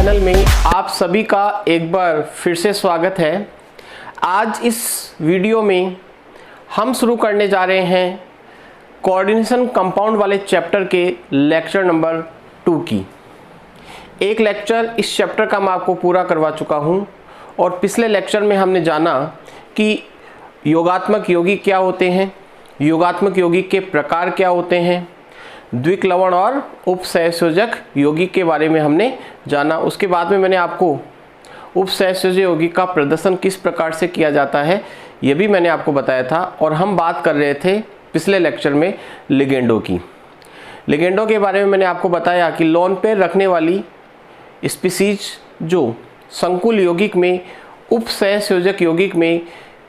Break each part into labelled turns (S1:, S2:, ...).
S1: Channel में आप सभी का एक बार फिर से स्वागत है। आज इस वीडियो में हम शुरू करने जा रहे हैं कोऑर्डिनेशन कंपाउंड वाले चैप्टर के लेक्चर नंबर 2 की। एक लेक्चर इस चैप्टर का मैं आपको पूरा करवा चुका हूं और पिछले लेक्चर में हमने जाना कि योगात्मक यौगिक क्या होते हैं, योगात्मक यौगिक के प्रकार क्या होते हैं, द्विक लवण और उपसहसंयोजक यौगिक के बारे में हमने जाना। उसके बाद में मैंने आपको उपसहसंयोजक यौगिक का प्रदर्शन किस प्रकार से किया जाता है यह भी मैंने आपको बताया था। और हम बात कर रहे थे पिछले लेक्चर में लिगेंडों की। लिगेंडों के बारे में मैंने आपको बताया कि लोन पेयर रखने वाली स्पीसीज जो संकुल यौगिक में, उपसहसंयोजक यौगिक में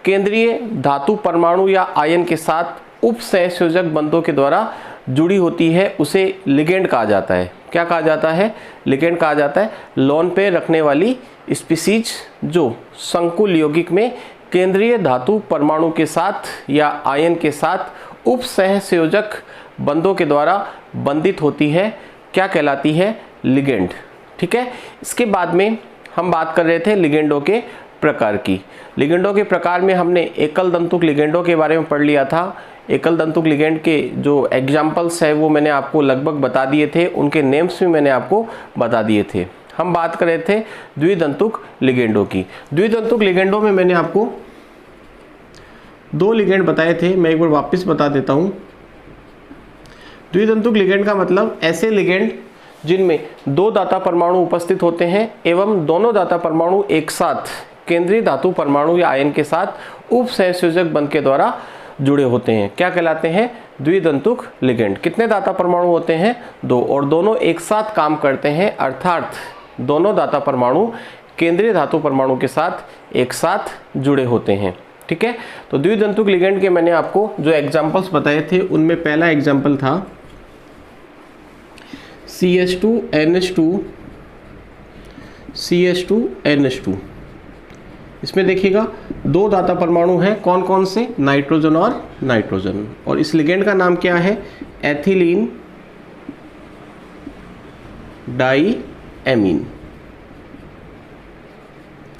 S1: केंद्रीय धातु परमाणु या आयन के साथ उपसहसंयोजक बंधों के द्वारा जुड़ी होती है, उसे लिगेंड कहा जाता है। क्या कहा जाता है? लिगेंड कहा जाता है। लोन पेयर रखने वाली स्पीसीज जो संकुल यौगिक में केंद्रीय धातु परमाणु के साथ या आयन के साथ उपसहसंयोजक बंधों के द्वारा बंधित होती है, क्या कहलाती है? लिगेंड। ठीक है। इसके बाद में हम बात कर रहे थे लिगेंडों के प्रकार की। लिगेंडों के प्रकार में हमने एकल दंतुक लिगेंडों के बारे में पढ़ लिया था। एकल दंतुक लिगेंड के जो एग्जाम्पल्स है वो मैंने आपको लगभग बता दिए थे, उनके नेम्स भी मैंने आपको बता दिए थे। हम बात कर रहे थे द्विदंतुक लिगेंडों की। द्विदंतुक लिगेंडों में मैंने आपको 2 लिगेंड बताए थे, मैं एक बार वापस बता देता हूँ। द्विदंतुक लिगेंड का मतलब ऐसे लिगेंड जिनमें 2 दाता परमाणु उपस्थित होते हैं एवं दोनों दाता परमाणु एक साथ केंद्रीय धातु परमाणु या आयन के साथ उपसहसंयोजक बंध के द्वारा जुड़े होते हैं, क्या कहलाते हैं? द्विदंतुक लिगेंड। कितने दाता परमाणु होते हैं? 2, और दोनों एक साथ काम करते हैं, अर्थात दोनों दाता परमाणु केंद्रीय धातु परमाणु के साथ एक साथ जुड़े होते हैं। ठीक है। तो द्विदंतुक लिगेंड के मैंने आपको जो एग्जाम्पल्स बताए थे उनमें पहला एग्जाम्पल था CH2NH2 CH2NH2। इसमें देखिएगा 2 दाता परमाणु हैं, कौन कौन से? नाइट्रोजन और नाइट्रोजन। और इस लिगेंड का नाम क्या है? Ethylene diamine.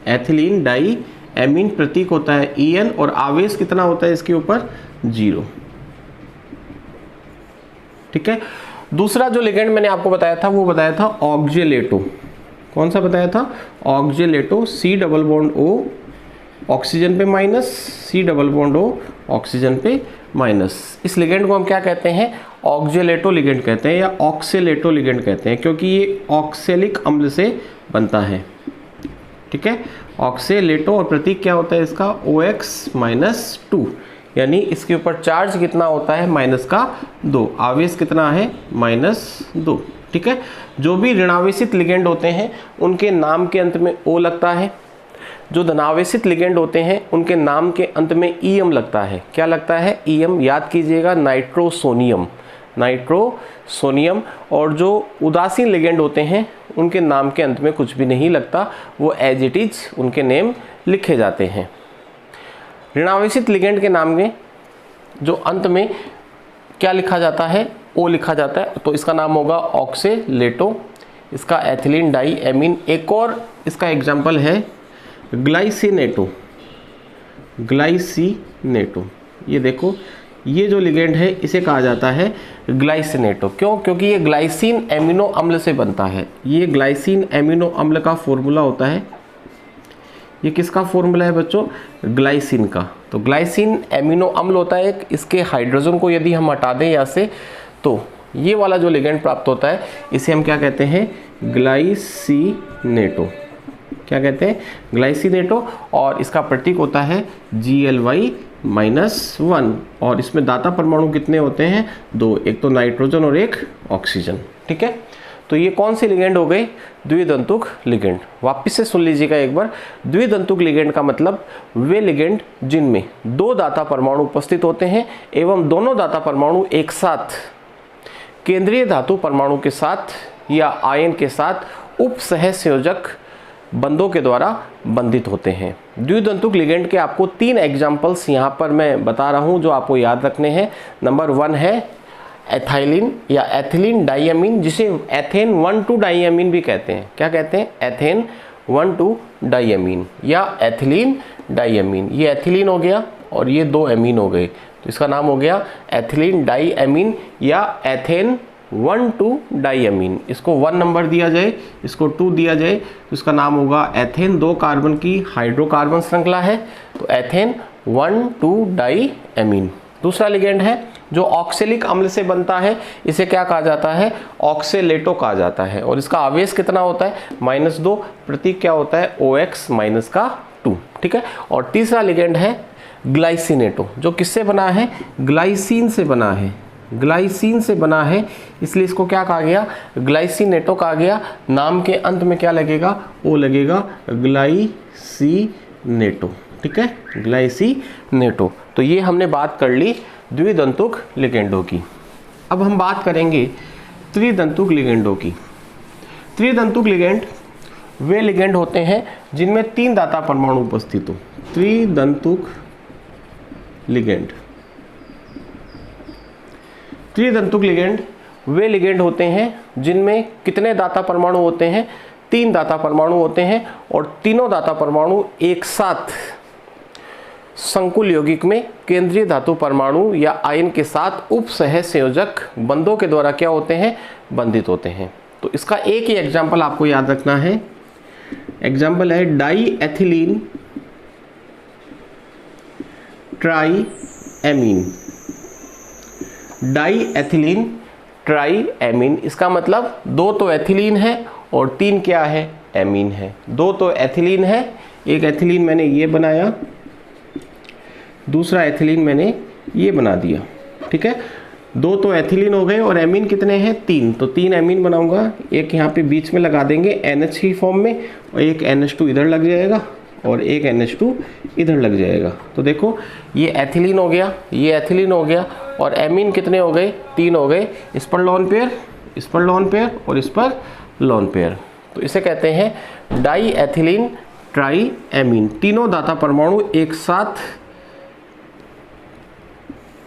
S1: Ethylene diamine प्रतीक होता है EN और आवेश कितना होता है इसके ऊपर? 0। ठीक है। दूसरा जो लिगेंड मैंने आपको बताया था वो बताया था ऑक्जेलेटो। कौन सा बताया था? Oxalato. C double bond O oxygen पे minus, C double bond O oxygen पे माइनस। इस लिगेंड को हम क्या कहते हैं? ऑक्जेलेटो लिगेंड कहते हैं या ऑक्सेलेटो लिगेंड कहते हैं, क्योंकि ये ऑक्सेलिक अम्ल से बनता है। ठीक है। ऑक्सेलेटो और प्रतीक क्या होता है इसका? OX-2, यानी इसके ऊपर चार्ज कितना होता है? -2। आवेश कितना है? -2। ठीक है। जो भी ऋणावेशित लिगेंड होते हैं उनके नाम के अंत में O लगता है। जो धनावेशित लिगेंड होते हैं उनके नाम के अंत में EM लगता है। क्या लगता है? EM। याद कीजिएगा, नाइट्रोसोनियम, नाइट्रोसोनियम। और जो उदासीन लिगेंड होते हैं उनके नाम के अंत में कुछ भी नहीं लगता, वो एज इट इज उनके नेम लिखे जाते हैं। ऋणावेशित लिगेंड के नाम में जो अंत में क्या लिखा जाता है? O लिखा जाता है, तो इसका नाम होगा ऑक्सेलेटो। इसका एथिलीन डाई एमीन। एक और इसका एग्जाम्पल है ग्लाइसिनेटो। ग्लाइसिनेटो, ये देखो, ये जो लिगेंड है इसे कहा जाता है ग्लाइसिनेटो। क्यों? क्योंकि ये ग्लाइसिन एमिनो अम्ल से बनता है। ये ग्लाइसिन एमिनो अम्ल का फॉर्मूला होता है। ये किसका फॉर्मूला है बच्चों? ग्लाइसिन का। तो ग्लाइसिन एमिनो अम्ल होता है एक। इसके हाइड्रोजन को यदि हम हटा दें यहाँ से तो ये वाला जो लिगेंड प्राप्त होता है इसे हम क्या कहते हैं? ग्लाइसिनेटो। क्या कहते हैं? ग्लाइसिनेटो। और इसका प्रतीक होता है Gly-1। और इसमें दाता परमाणु कितने होते हैं? 2, एक तो नाइट्रोजन और एक ऑक्सीजन। ठीक है। तो ये कौन सी लिगेंड हो गई? द्विदंतुक लिगेंड। वापस से सुन लीजिएगा एक बार। द्विदंतुक लिगेंड का मतलब वे लिगेंड जिनमें 2 दाता परमाणु उपस्थित होते हैं एवं दोनों दाता परमाणु एक साथ केंद्रीय धातु परमाणु के साथ या आयन के साथ उपसहसंयोजक बंधों के द्वारा बंधित होते हैं। द्विदंतुक लिगेंड के आपको 3 एग्जाम्पल्स यहाँ पर मैं बता रहा हूँ जो आपको याद रखने हैं। नंबर 1 है एथाइलिन या एथिलीन डाइअमीन, जिसे एथेन 1,2 डाइअमीन भी कहते हैं। क्या कहते हैं? एथेन 1,2 डाइअमीन या एथिलीन डाइअमीन। ये एथिलीन हो गया और ये 2 एमीन हो गए, तो इसका नाम हो गया एथिलीन डाइअमीन या एथेन 1,2 डाइअमीन। इसको 1 नंबर दिया जाए, इसको 2 दिया जाए, तो इसका नाम होगा एथेन। 2 कार्बन की हाइड्रोकार्बन श्रृंखला है, तो एथेन 1,2 डाइअमीन। दूसरा लिगेंड है जो ऑक्सेलिक अम्ल से बनता है, इसे क्या कहा जाता है? ऑक्सेलेटो कहा जाता है, और इसका आवेश कितना होता है? -2। प्रतीक क्या होता है? OX-2। ठीक है। और तीसरा लिगेंड है ग्लाइसिनेटो, जो किससे बना है? ग्लाइसिन से बना है। ग्लाइसिन से बना है, इसलिए इसको क्या कहा गया? ग्लाइसिनेटो कहा गया। नाम के अंत में क्या लगेगा? ओ लगेगा, ग्लाइसिनेटो। ठीक है, ग्लाइसिनेटो। तो ये हमने बात कर ली द्विदंतुक लिगेंडों की। अब हम बात करेंगे त्रिदंतुक लिगेंडों की। त्रिदंतुक लिगेंड वे लिगेंड होते हैं जिनमें 3 दाता परमाणु उपस्थित हो। त्रिदंतुक लिगेंड। त्रिदंतुक लिगेंड वे लिगेंड होते हैं जिनमें कितने दाता परमाणु होते हैं? 3 दाता परमाणु होते हैं, और तीनों दाता परमाणु एक साथ संकुल यौगिक में केंद्रीय धातु परमाणु या आयन के साथ उप सह संयोजक बंधों के द्वारा क्या होते हैं? बंधित होते हैं। तो इसका एक ही एग्जाम्पल आपको याद रखना है। एग्जाम्पल है die ethylene triamine. Diethylene ट्राईएमीन, इसका मतलब 2 तो एथिलीन है और 3 क्या है? एमीन है। 2 तो एथिलीन है, एक एथिलीन मैंने ये बनाया, दूसरा एथिलीन मैंने ये बना दिया। ठीक है, 2 तो एथिलीन हो गए और एमीन कितने हैं? 3। तो 3 एमीन बनाऊंगा, एक यहाँ पे बीच में लगा देंगे NH की फॉर्म में, और एक NH2 इधर लग जाएगा और एक NH2 इधर लग जाएगा। तो देखो ये एथिलीन हो गया, ये एथिलीन हो गया, और एमीन कितने हो गए? 3 हो गए। इस पर लोन पेयर, इस पर लोन पेयर और इस पर लोन पेयर। तो इसे कहते हैं डाई एथिलीन ट्राईएमीन। तीनों दाता परमाणु एक साथ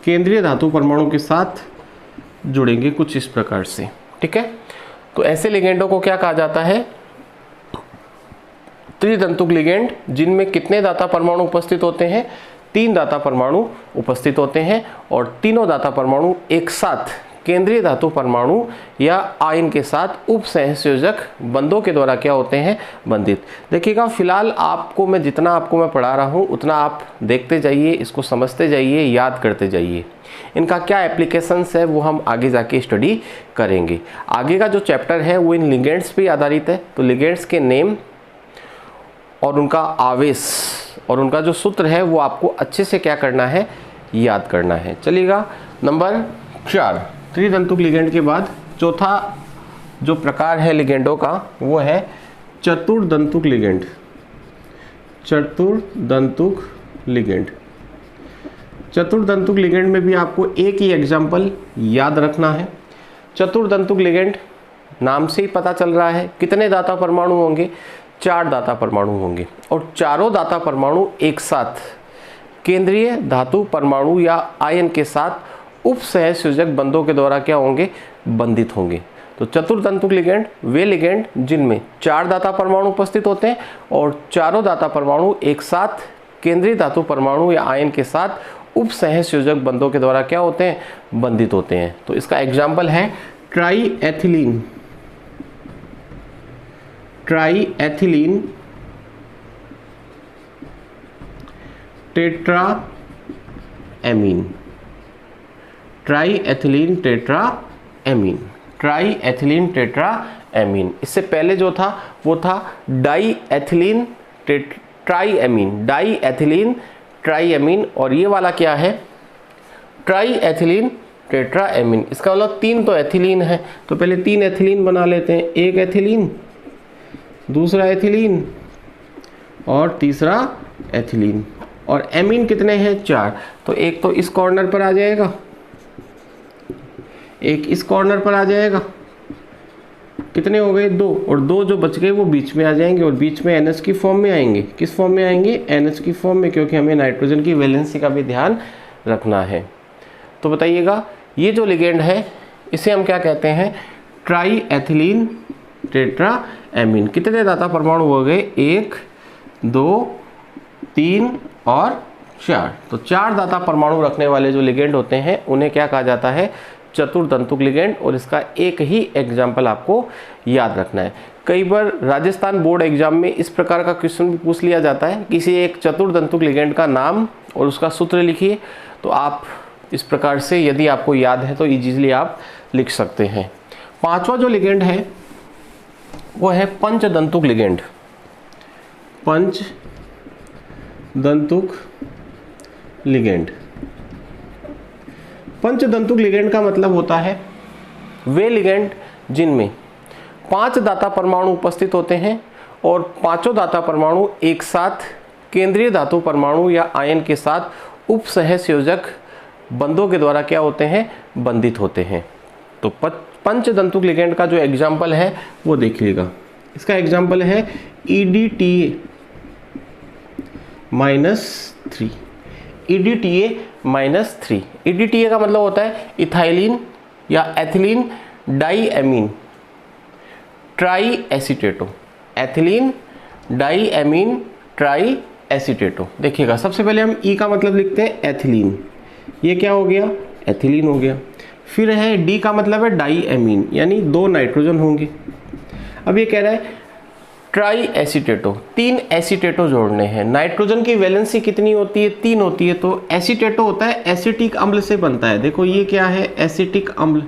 S1: केंद्रीय धातु परमाणु के साथ जुड़ेंगे कुछ इस प्रकार से। ठीक है, तो ऐसे लिगेंडों को क्या कहा जाता है? त्रिदंतुक लिगेंड, जिनमें कितने दाता परमाणु उपस्थित होते हैं? 3 दाता परमाणु उपस्थित होते हैं, और तीनों दाता परमाणु एक साथ केंद्रीय धातु परमाणु या आयन के साथ उप सहसंयोजक बंधों के द्वारा क्या होते हैं? बंधित। देखिएगा, फिलहाल आपको मैं जितना पढ़ा रहा हूँ उतना आप देखते जाइए, इसको समझते जाइए, याद करते जाइए। इनका क्या एप्लीकेशंस है वो हम आगे जाके स्टडी करेंगे। आगे का जो चैप्टर है वो इन लिगेंड्स पे आधारित है। तो लिगेंड्स के नेम और उनका आवेश और उनका जो सूत्र है वो आपको अच्छे से क्या करना है? याद करना है। चलिएगा, नंबर 4 त्रिदंतुक लिगेंड के बाद चौथा जो प्रकार है लिगेंडों का वो है चतुर्दंतुक लिगेंड। चतुर्दंतुक लिगेंड। चतुर्दंतुक लिगेंड में भी आपको एक ही एग्जाम्पल याद रखना है। चतुर्दंतुक लिगेंड नाम से ही पता चल रहा है कितने दाता परमाणु होंगे? 4 दाता परमाणु होंगे, और चारों दाता परमाणु एक साथ केंद्रीय धातु परमाणु या आयन के साथ उप सहसंयोजक बंधों के द्वारा क्या होंगे? बंधित होंगे। तो चतुर्दंतुक लिगेंड वे लिगेंड जिनमें 4 दाता परमाणु उपस्थित होते हैं और चारों दाता परमाणु एक साथ केंद्रीय धातु परमाणु या आयन के साथ उप सहसंयोजक बंधों के द्वारा क्या होते हैं? बंधित होते हैं। तो इसका एग्जाम्पल है ट्राईएथिलीन। ट्राईएथिलीन टेट्राएमीन। ट्राईएथिलीन टेट्राएमीन। ट्राईएथिलीन टेट्राएमीन। इससे पहले जो था वो था डाईएथिलीन ट्राईएमीन। डाईएथिलीन ट्राईएमीन, और ये वाला क्या है? ट्राईएथिलीन टेट्राएमीन। इसका मतलब 3 तो एथिलीन है, तो पहले 3 एथिलीन बना लेते हैं। एक एथिलीन, दूसरा एथिलीन और तीसरा एथिलीन। और एमीन कितने हैं? 4। तो एक तो इस कॉर्नर पर आ जाएगा, एक इस कॉर्नर पर आ जाएगा। कितने हो गए? 2। और 2 जो बच गए वो बीच में आ जाएंगे, और बीच में NH की फॉर्म में आएंगे। किस फॉर्म में आएंगे? NH की फॉर्म में, क्योंकि हमें नाइट्रोजन की वैलेंसी का भी ध्यान रखना है। तो बताइएगा, ये जो लिगेंड है इसे हम क्या कहते हैं, ट्राई एथिलीन टेट्राएमीन। कितने दाता परमाणु हो गए, 1 2 3 और 4। तो 4 दाता परमाणु रखने वाले जो लिगेंड होते हैं उन्हें क्या कहा जाता है, चतुर्दंतुक लिगेंड। और इसका एक ही एग्जाम्पल आपको याद रखना है। कई बार राजस्थान बोर्ड एग्जाम में इस प्रकार का क्वेश्चन भी पूछ लिया जाता है, किसी एक चतुर्दंतुक लिगेंड का नाम और उसका सूत्र लिखिए। तो आप इस प्रकार से यदि आपको याद है तो इजीली आप लिख सकते हैं। 5वां जो लिगेंड है वो है पंचदंतुक लिगेंड। पंचदंतुक लिगेंड। पंचदंतुक लिगेंड का मतलब होता है वे लिगेंड जिनमें 5 दाता परमाणु उपस्थित होते हैं और पांचों दाता परमाणु एक साथ केंद्रीय धातु परमाणु या आयन के साथ उपसहसंयोजक बंधों के द्वारा क्या होते हैं, बंधित होते हैं। तो पंचदंतुक लिगेंड का जो एग्जाम्पल है वो देखिएगा। इसका एग्जाम्पल है EDTA-3। EDTA-3। EDTA का मतलब होता है इथाइलिन या ethylene diamine triacetato. Ethylene diamine triacetato. देखिएगा, सबसे पहले हम E का मतलब लिखते हैं एथिलीन, ये क्या हो गया, एथिलीन हो गया। फिर है D का मतलब है डाईएमीन, यानी 2 नाइट्रोजन होंगे। अब ये कह रहा है ट्राई एसीटेटो, 3 एसीटेटो जोड़ने हैं। नाइट्रोजन की वैलेंसी कितनी होती है, 3 होती है। तो एसीटेटो होता है एसिटिक अम्ल से बनता है। देखो ये क्या है, एसिटिक अम्ल,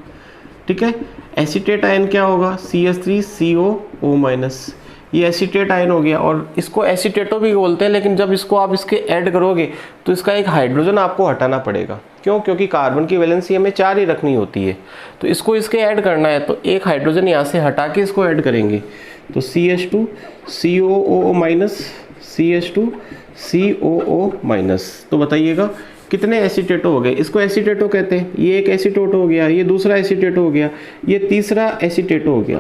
S1: ठीक है। एसीटेट आयन क्या होगा, CH3COO-। ये एसीटेट आयन हो गया और इसको एसीटेटो भी बोलते हैं, लेकिन जब इसको आप इसके ऐड करोगे तो इसका एक हाइड्रोजन आपको हटाना पड़ेगा। क्यों, क्योंकि कार्बन की वैलेंसी हमें 4 ही रखनी होती है। तो इसको इसके ऐड करना है, तो एक हाइड्रोजन यहाँ से हटा के इसको ऐड करेंगे। तो CH2COO- CH2COO-। तो बताइएगा कितने एसीटेटो हो गए। इसको एसीटेटो कहते हैं। ये एक एसीटेटो हो गया, ये दूसरा एसीटेटो हो गया, ये तीसरा एसीटेटो हो गया।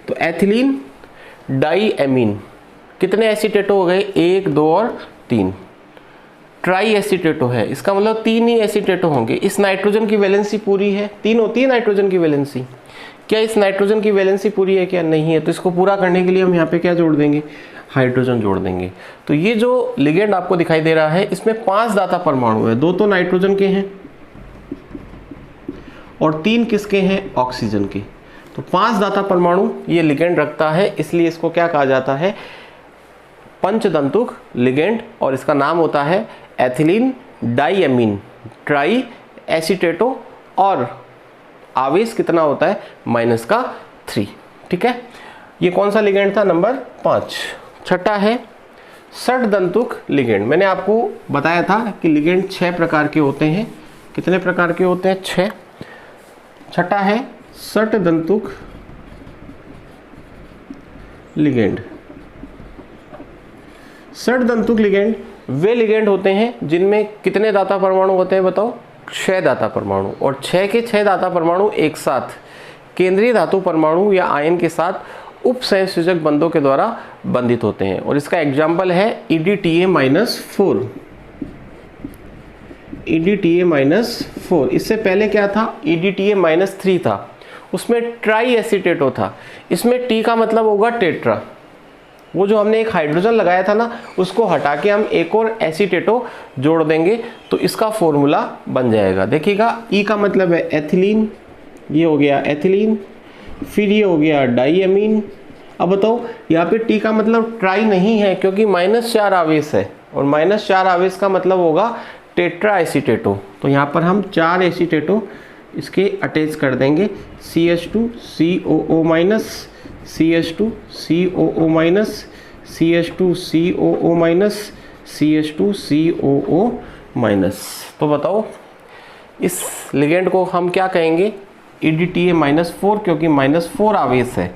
S1: तो एथिलीन डाईएमीन कितने एसीटेटो हो गए, 1 2 और 3। ट्राई एसीटेटो है, इसका मतलब 3 ही एसीटेटो होंगे। इस नाइट्रोजन की वैलेंसी पूरी है, 3 होती है नाइट्रोजन की वैलेंसी। क्या इस नाइट्रोजन की वैलेंसी पूरी है, क्या नहीं है। तो इसको पूरा करने के लिए हम यहाँ पे क्या जोड़ देंगे, हाइड्रोजन जोड़ देंगे। तो ये जो लिगेंड आपको दिखाई दे रहा है इसमें 5 दाता परमाणु है, 2 तो नाइट्रोजन के हैं और 3 किसके हैं, ऑक्सीजन के। तो 5 दाता परमाणु ये लिगेंड रखता है, इसलिए इसको क्या कहा जाता है, पंचदंतुक लिगेंड। और इसका नाम होता है एथिलीन डाईएमीन ट्राई एसीटेटो और आवेश कितना होता है, -3। ठीक है, ये कौन सा लिगेंड था, नंबर 5। छठा है षटदंतुक लिगेंड। मैंने आपको बताया था कि लिगेंड 6 प्रकार के होते हैं। कितने प्रकार के होते हैं, 6। छठा है षटदंतुक लिगेंड। षटदंतुक लिगेंड वे लिगेंड होते हैं जिनमें कितने दाता परमाणु होते हैं, बताओ, 6 दाता परमाणु। और 6 के 6 दाता परमाणु एक साथ केंद्रीय धातु परमाणु या आयन के साथ उपसहसंयोजक बंधों के द्वारा बंधित होते हैं। और इसका एग्जाम्पल है EDTA-4। EDTA-4। इससे पहले क्या था, EDTA-3 था, उसमें ट्राई एसीटेटो था। इसमें T का मतलब होगा टेट्रा। वो जो हमने एक हाइड्रोजन लगाया था ना, उसको हटा के हम एक और एसीटेटो जोड़ देंगे तो इसका फॉर्मूला बन जाएगा। देखिएगा, E का मतलब है एथिलीन, ये हो गया एथिलीन। फिर ये हो गया डाईएमीन। अब बताओ, यहाँ पे T का मतलब ट्राई नहीं है क्योंकि -4 आवेश है, और -4 आवेश का मतलब होगा टेट्रा एसीटेटो। तो यहाँ पर हम 4 एसीटेटो इसके अटैच कर देंगे, CH2COO-, CH2COO-, CH2COO-, CH2COO-। तो बताओ इस लिगेंड को हम क्या कहेंगे, EDTA-4, क्योंकि -4 आवेश है।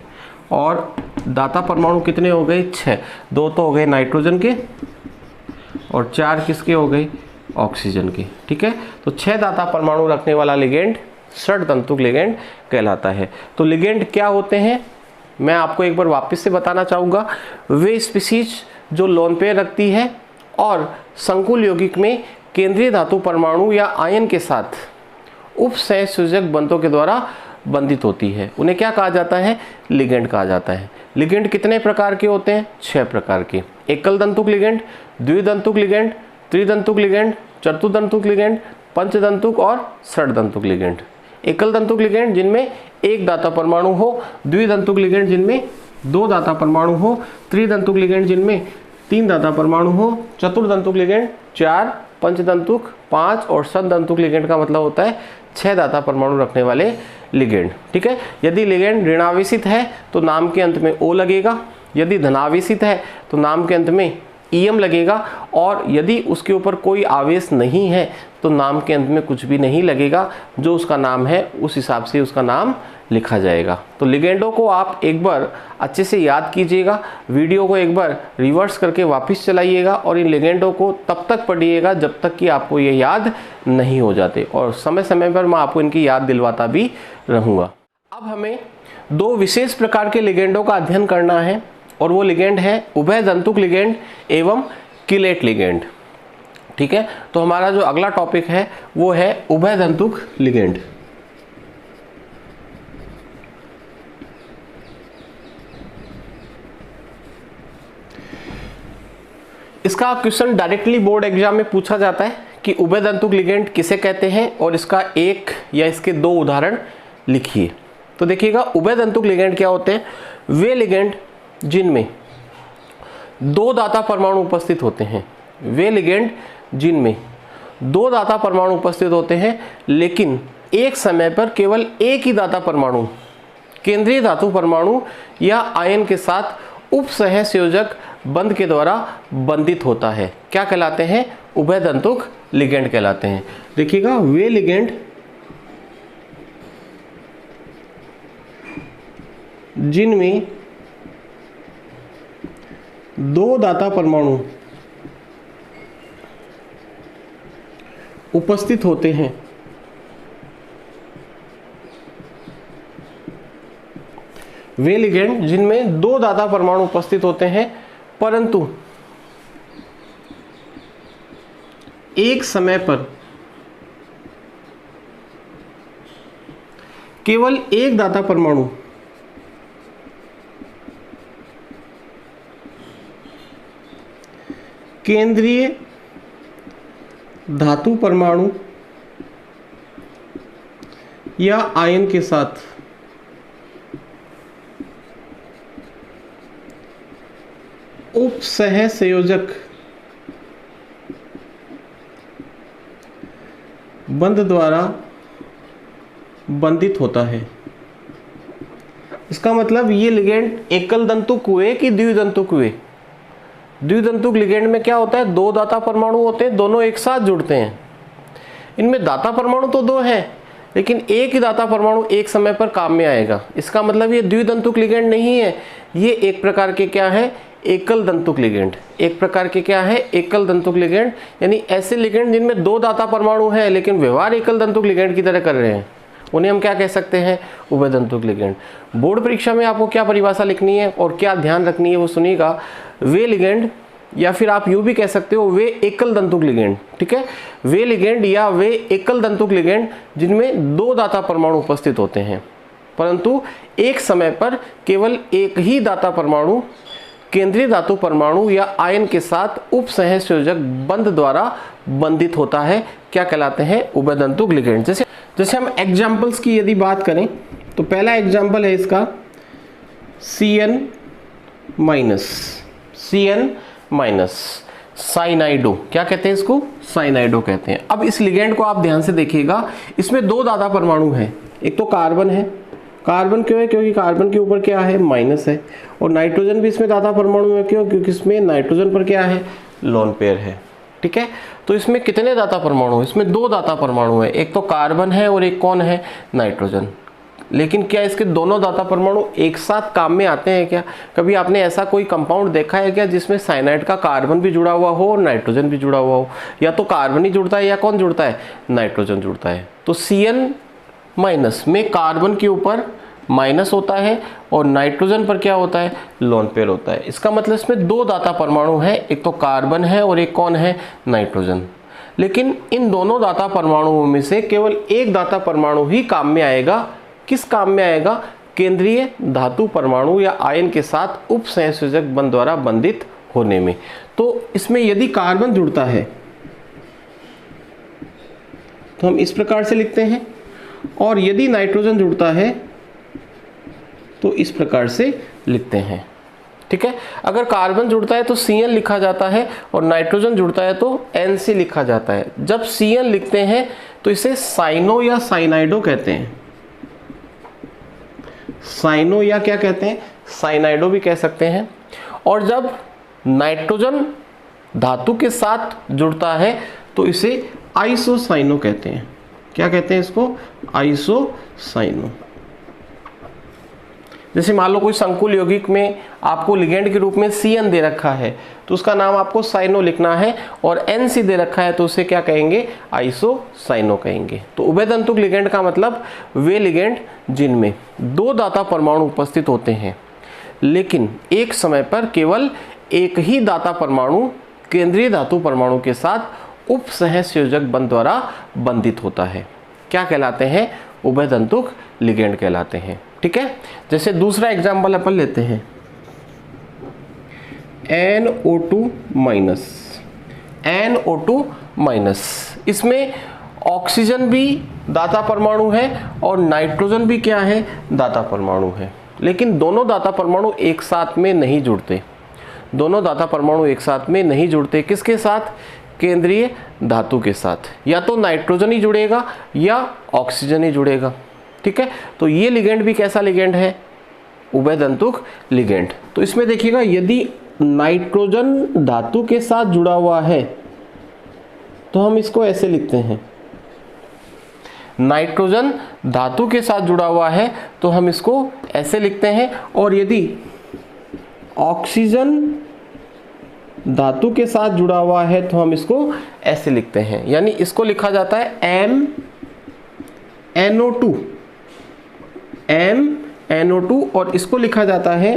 S1: और दाता परमाणु कितने हो गए, 6। 2 तो हो गए नाइट्रोजन के और 4 किसके हो गए, ऑक्सीजन के। ठीक है, तो 6 दाता परमाणु रखने वाला लिगेंड षटदंतुक लिगेंड कहलाता है। तो लिगेंड क्या होते हैं, मैं आपको एक बार वापस से बताना चाहूँगा। वे स्पीसीज जो लोन पेयर रखती है और संकुल यौगिक में केंद्रीय धातु परमाणु या आयन के साथ उपसहसंयोजक बंधों के द्वारा बंधित होती है। उन्हें क्या कहा जाता है? लिगेंड कहा जाता है। लिगेंड कितने प्रकार के होते हैं? 6 प्रकार के। एकल दंतुक लिगेंड, द्विदंतुक लिगेंड, त्रिदंतुक लिगेंड, चतुर्दंतुक लिगेंड, पंचदंतुक और षड्दंतुक लिगेंड। एकल दंतुक लिगेंड जिनमें एक दाता परमाणु हो, द्विदंतुक लिगेंड जिनमें 2 दाता परमाणु हो, त्रिदंतुक लिगेंड जिनमें 3 दाता परमाणु हो, चतुर्दंतुक लिगेंड 4, पंचदंतुक 5 और षड्दंतुक लिगेंड का मतलब होता है 6 दाता परमाणु रखने वाले लिगेंड। ठीक है। यदि लिगेंड ऋणावेशित है तो नाम के अंत में ओ लगेगा, यदि धनावेशित है तो नाम के अंत में ईएम लगेगा, और यदि उसके ऊपर कोई आवेश नहीं है तो नाम के अंत में कुछ भी नहीं लगेगा। जो उसका नाम है उस हिसाब से उसका नाम लिखा जाएगा। तो लिगेंडों को आप एक बार अच्छे से याद कीजिएगा, वीडियो को एक बार रिवर्स करके वापस चलाइएगा और इन लिगेंडों को तब तक पढ़िएगा जब तक कि आपको ये याद नहीं हो जाते, और समय समय पर मैं आपको इनकी याद दिलवाता भी रहूँगा। अब हमें 2 विशेष प्रकार के लिगेंडों का अध्ययन करना है, और वो लिगेंड है उभय दंतुक लिगेंड एवं किलेट लिगेंड। ठीक है। तो हमारा जो अगला टॉपिक है वो है उभय दंतुक लिगेंड। इसका क्वेश्चन डायरेक्टली बोर्ड एग्जाम में पूछा जाता है कि उभय दंतुक लिगेंड किसे कहते हैं, और इसका एक या इसके 2 उदाहरण लिखिए। तो देखिएगा, उभय दंतुक लिगेंड क्या होते हैं? वे लिगेंड जिनमें 2 दाता परमाणु उपस्थित होते हैं। वे लिगेंड जिनमें 2 दाता परमाणु उपस्थित होते हैं, लेकिन एक समय पर केवल एक ही दाता परमाणु केंद्रीय धातु परमाणु या आयन के साथ उपसहसंयोजक बंध के द्वारा बंधित होता है। क्या कहलाते हैं? उभय दंतुक लिगेंड कहलाते हैं। देखिएगा, वे लिगेंड जिनमें 2 दाता परमाणु उपस्थित होते हैं, वे लिगेंड जिनमें 2 दाता परमाणु उपस्थित होते हैं, परंतु एक समय पर केवल एक दाता परमाणु केंद्रीय धातु परमाणु या आयन के साथ उपसहसंयोजक बंध द्वारा बंधित होता है। इसका मतलब ये लिगेंड एकल दंतुक हुए कि द्विदंतुक हुए? द्विदंतुक लिगेंड में क्या होता है? 2 दाता परमाणु होते हैं, दोनों एक साथ जुड़ते हैं। इनमें दाता परमाणु तो 2 हैं, लेकिन एक ही दाता परमाणु एक समय पर काम में आएगा। इसका मतलब ये द्विदंतुक लिगेंड नहीं है, ये एक प्रकार के क्या है? एकल दंतुक लिगेंड। एक प्रकार के क्या है? एकल दंतुक लिगेंड, यानी ऐसे लिगेंड जिनमें 2 दाता परमाणु है लेकिन व्यवहार एकल दंतुक लिगेंड की तरह कर रहे हैं, उन्हें हम क्या कह सकते हैं? उभय दंतुक लिगेंड। बोर्ड परीक्षा में आपको क्या परिभाषा लिखनी है और क्या ध्यान रखनी है वो सुनिएगा। वे लिगेंड, या फिर आप यूं भी कह सकते हो वे एकल दंतुक लिगेंड। ठीक है। वे लिगेंड या वे एकल दंतुक लिगेंड जिनमें 2 दाता परमाणु उपस्थित होते हैं, परंतु एक समय पर केवल एक ही दाता परमाणु केंद्रीय धातु परमाणु या आयन के साथ उपसहसंयोजक बंध द्वारा बंधित होता है। क्या कहलाते हैं? उभय दंतुक लिगेंड। जैसे हम एग्जाम्पल्स की यदि बात करें तो पहला एग्जाम्पल है इसका CN माइनस साइनाइडो। क्या कहते हैं इसको? साइनाइडो कहते हैं। अब इस लिगेंड को आप ध्यान से देखिएगा, इसमें 2 दाता परमाणु हैं। एक तो कार्बन है। कार्बन क्यों है? क्योंकि कार्बन के ऊपर क्या है? माइनस है। और नाइट्रोजन भी इसमें दाता परमाणु है। क्यों? क्योंकि इसमें नाइट्रोजन पर क्या है? लोन पेयर है। ठीक है। तो इसमें कितने दाता परमाणु? इसमें 2 दाता परमाणु है। एक तो कार्बन है और एक कौन है? नाइट्रोजन। लेकिन क्या इसके दोनों दाता परमाणु एक साथ काम में आते हैं क्या? कभी आपने ऐसा कोई कंपाउंड देखा है क्या जिसमें साइनाइड का कार्बन भी जुड़ा हुआ हो और नाइट्रोजन भी जुड़ा हुआ हो? या तो कार्बन ही जुड़ता है या कौन जुड़ता है? नाइट्रोजन जुड़ता है। तो CN माइनस में कार्बन के ऊपर माइनस होता है और नाइट्रोजन पर क्या होता है? लोन पेयर होता है। इसका मतलब इसमें 2 दाता परमाणु है, एक तो कार्बन है और एक कौन है? नाइट्रोजन। लेकिन इन दोनों दाता परमाणुओं में से केवल एक दाता परमाणु ही काम में आएगा। किस काम में आएगा? केंद्रीय धातु परमाणु या आयन के साथ उप सहसंयोजक बंध द्वारा बंधित होने में। तो इसमें यदि कार्बन जुड़ता है तो हम इस प्रकार से लिखते हैं, और यदि नाइट्रोजन जुड़ता है तो इस प्रकार से लिखते हैं। ठीक है, अगर कार्बन जुड़ता है तो Cn लिखा जाता है और नाइट्रोजन जुड़ता है तो Nc लिखा जाता है। जब Cn लिखते हैं तो इसे साइनो या साइनाइडो कहते हैं। साइनो या क्या कहते हैं? साइनाइडो भी कह सकते हैं। और जब नाइट्रोजन धातु के साथ जुड़ता है तो इसे आइसोसाइनो कहते हैं। क्या कहते हैं इसको? आइसोसाइनो। जैसे मान लो कोई संकुल यौगिक में आपको लिगेंड के रूप में Cn दे रखा है तो उसका नाम आपको साइनो लिखना है, और Nc दे रखा है तो उसे क्या कहेंगे? आइसोसाइनो कहेंगे। तो उभयतंतुक लिगेंड का मतलब वे लिगेंड जिनमें दो दाता परमाणु उपस्थित होते हैं, लेकिन एक समय पर केवल एक ही दाता परमाणु केंद्रीय धातु परमाणु के साथ उप सहसंयोजक बंध द्वारा बंधित होता है। क्या कहलाते हैं? उभयतंतुक लिगेंड कहलाते हैं। ठीक है, जैसे दूसरा एग्जाम्पल अपन लेते हैं, NO2 माइनस। NO2 माइनस, इसमें ऑक्सीजन भी दाता परमाणु है और नाइट्रोजन भी क्या है? दाता परमाणु है। लेकिन दोनों दाता परमाणु एक साथ में नहीं जुड़ते। दोनों दाता परमाणु एक साथ में नहीं जुड़ते। किसके साथ? केंद्रीय धातु के साथ। या तो नाइट्रोजन ही जुड़ेगा या ऑक्सीजन ही जुड़ेगा। ठीक है, तो ये लिगेंड भी कैसा लिगेंड है? उभयतंतुक लिगेंड। तो इसमें देखिएगा, यदि नाइट्रोजन धातु के साथ जुड़ा हुआ है तो हम इसको ऐसे लिखते हैं। नाइट्रोजन धातु के साथ जुड़ा हुआ है तो हम इसको ऐसे लिखते हैं, और यदि ऑक्सीजन धातु के साथ जुड़ा हुआ है तो हम इसको ऐसे लिखते हैं। यानी इसको लिखा जाता है MnO2, MnO2, और इसको लिखा जाता है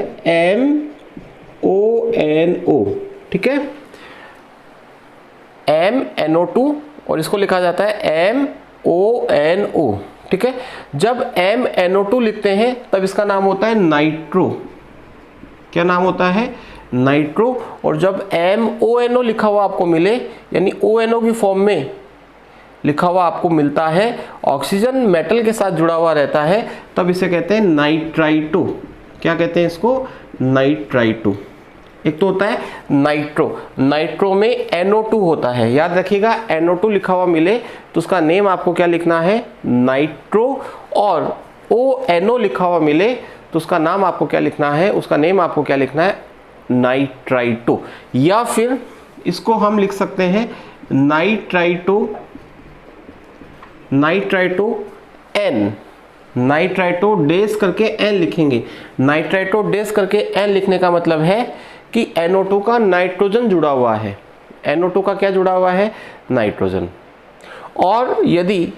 S1: MONO। ठीक है, MnO2 और इसको लिखा जाता है MONO। ठीक है, जब MnO2 लिखते हैं तब इसका नाम होता है नाइट्रो। क्या नाम होता है? नाइट्रो। और जब MONO लिखा हुआ आपको मिले, यानी ONO की फॉर्म में लिखा हुआ आपको मिलता है, ऑक्सीजन मेटल के साथ जुड़ा हुआ रहता है, तब इसे कहते हैं नाइट्राइटो। क्या कहते हैं इसको? नाइट्राइटो। एक तो होता है नाइट्रो, नाइट्रो में NO2 होता है। याद रखिएगा, NO2 लिखा हुआ मिले तो उसका नेम आपको क्या लिखना है? नाइट्रो। और ONO लिखा हुआ मिले तो उसका नाम आपको क्या लिखना है? उसका नेम आपको क्या लिखना है? नाइट्राइटो। या फिर इसको हम लिख सकते हैं नाइट्राइटो N। नाइट्राइटो डेस करके N लिखेंगे। नाइट्राइटो डेस करके N लिखने का मतलब है कि NO2 का नाइट्रोजन जुड़ा हुआ है। NO2 का क्या जुड़ा हुआ है? नाइट्रोजन। और यदि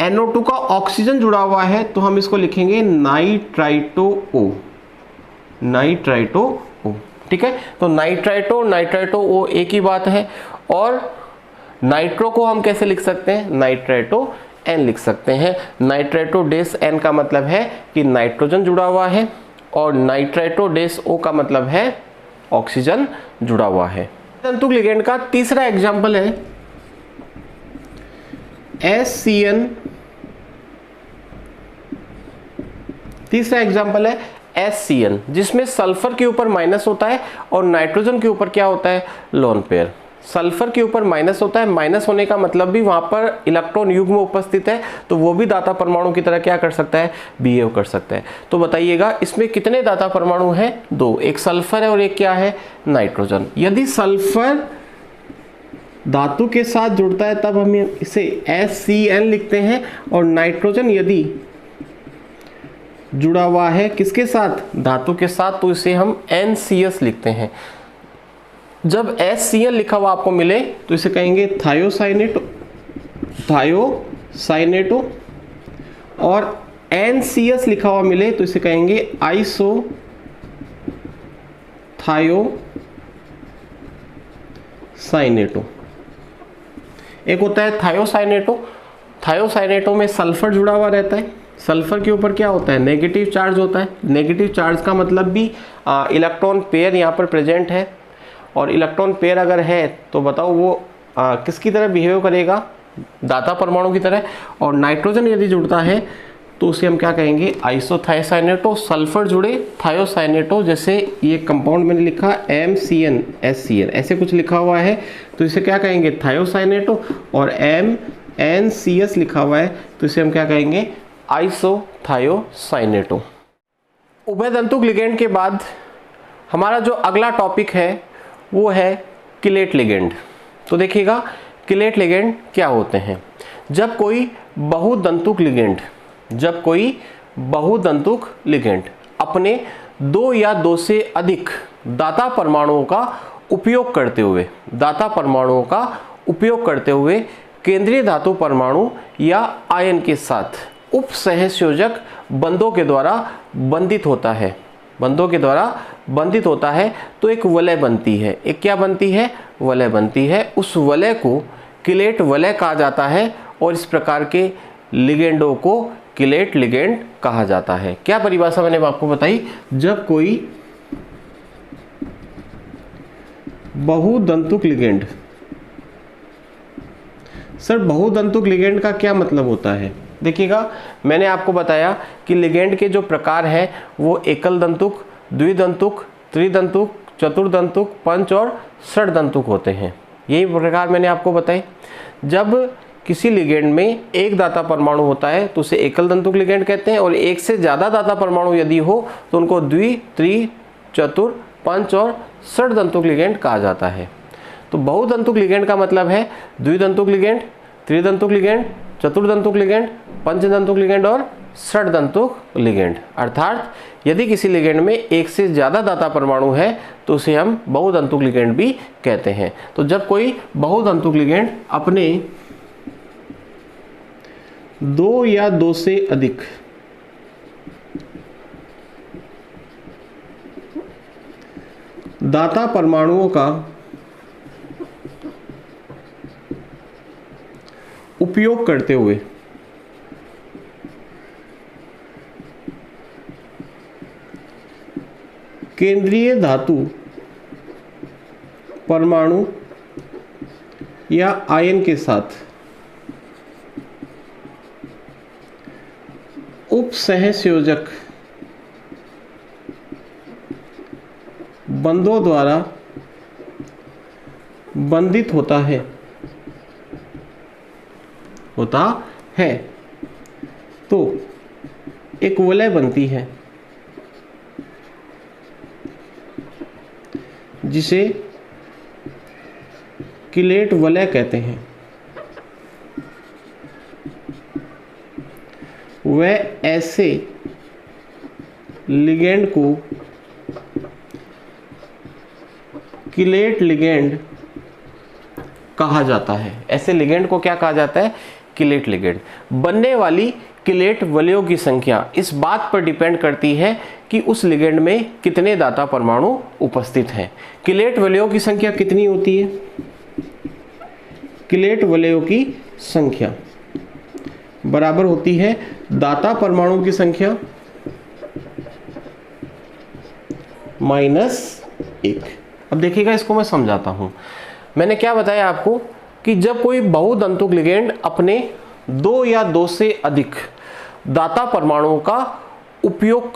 S1: NO2 का ऑक्सीजन जुड़ा हुआ है तो हम इसको लिखेंगे नाइट्राइटो O। Nitrito O। ठीक है, तो नाइट्राइटो O एक ही बात है। और नाइट्रो को हम कैसे लिख सकते हैं? नाइट्राइटो N लिख सकते हैं। नाइट्राइटो डेस N का मतलब है कि नाइट्रोजन जुड़ा हुआ है, और नाइट्राइटो डेस O का मतलब है ऑक्सीजन जुड़ा हुआ है। उभयतंतुक लिगेंड का तीसरा एग्जाम्पल है SCN। तीसरा एग्जाम्पल है SCN, जिसमें सल्फर के ऊपर माइनस होता है और नाइट्रोजन के ऊपर क्या होता है? Lone pair. सल्फर के ऊपर माइनस होता है, माइनस होने का मतलब भी वहां पर इलेक्ट्रॉन युग्म उपस्थित है, तो वो भी दाता परमाणु की तरह क्या कर सकता है? बिहेव कर सकता है। तो बताइएगा, इसमें कितने दाता परमाणु हैं? दो, एक सल्फर है और एक क्या है? नाइट्रोजन। यदि सल्फर धातु के साथ जुड़ता है तब हम इसे SCN लिखते हैं, और नाइट्रोजन यदि जुड़ा हुआ है किसके साथ? धातु के साथ, तो इसे हम NCS लिखते हैं। जब SCN लिखा हुआ आपको मिले तो इसे कहेंगे थायोसाइनेटो, और NCS लिखा हुआ मिले तो इसे कहेंगे आइसोथायोसाइनेटो। एक होता है थायोसाइनेटो। थायोसाइनेटो में सल्फर जुड़ा हुआ रहता है। सल्फर के ऊपर क्या होता है, नेगेटिव चार्ज होता है। नेगेटिव चार्ज का मतलब भी इलेक्ट्रॉन पेयर यहाँ पर प्रेजेंट है, और इलेक्ट्रॉन पेयर अगर है तो बताओ वो किसकी तरह बिहेव करेगा, दाता परमाणु की तरह। और नाइट्रोजन यदि जुड़ता है तो उसे हम क्या कहेंगे, आइसोथायोसाइनेटो। सल्फर जुड़े थायोसाइनेटो, जैसे ये कंपाउंड मैंने लिखा MCN SCN ऐसे कुछ लिखा हुआ है, तो इसे क्या कहेंगे, थायोसाइनेटो। और MnCS लिखा हुआ है तो इसे हम क्या कहेंगे, आइसोथायोसाइनेटो। उभयतंतुक लिगेंड के बाद हमारा जो अगला टॉपिक है वो है किलेट लिगेंड। तो देखिएगा किलेट लिगेंड क्या होते हैं। जब कोई बहुदंतुक लिगेंड अपने दो या दो से अधिक दाता परमाणुओं का उपयोग करते हुए केंद्रीय धातु परमाणु या आयन के साथ उपसहसंयोजक बंधों के द्वारा बंधित होता है तो एक वलय बनती है। एक क्या बनती है, वलय बनती है। उस वलय को किलेट वलय कहा जाता है, और इस प्रकार के लिगेंडों को किलेट लिगेंड कहा जाता है। क्या परिभाषा मैंने आपको बताई, जब कोई बहुदंतुक लिगेंड। सर बहुदंतुक लिगेंड का क्या मतलब होता है, देखिएगा मैंने आपको बताया कि लिगेंड के जो प्रकार हैं वो एकल दंतुक, द्विदंतुक, त्रिदंतुक, चतुर्दंतुक, पंच और षड्दंतुक होते हैं। यही प्रकार मैंने आपको बताए। जब किसी लिगेंड में एक दाता परमाणु होता है तो उसे एकल दंतुक लिगेंड कहते हैं, और एक से ज़्यादा दाता परमाणु यदि हो तो उनको द्वि, त्रि, चतुर, पंच और षड्दंतुक लिगेंड कहा जाता है। तो बहुदंतुक लिगेंड का मतलब है द्विदंतुक लिगेंड, त्रिदंतुक लिगेंड, चतुर्दंतुक लिगेंड, पंचदंतुक लिगेंड और षड्दंतुक लिगेंड। अर्थात यदि किसी लिगेंड में एक से ज़्यादा दाता परमाणु है तो उसे हम बहुदंतुक लिगेंड भी कहते हैं। तो जब कोई बहुदंतुक लिगेंड अपने दो या दो से अधिक दाता परमाणुओं का उपयोग करते हुए केंद्रीय धातु परमाणु या आयन के साथ उपसहसंयोजक बंधों द्वारा बंधित होता है तो एक वलय बनती है जिसे किलेट वलय कहते हैं। वह ऐसे लिगेंड को किलेट लिगेंड कहा जाता है। ऐसे लिगेंड को क्या कहा जाता है, किलेट लिगेंड। बनने वाली किलेट वलयों की संख्या इस बात पर डिपेंड करती है कि उस लिगेंड में कितने दाता परमाणु उपस्थित हैं। किलेट वलयों की संख्या कितनी होती है, किलेट वलयों की संख्या बराबर होती है दाता परमाणु की संख्या -1। अब देखिएगा इसको मैं समझाता हूं। मैंने क्या बताया आपको कि जब कोई बहुदंतुक लिगेंड अपने दो या दो से अधिक दाता परमाणुओं का उपयोग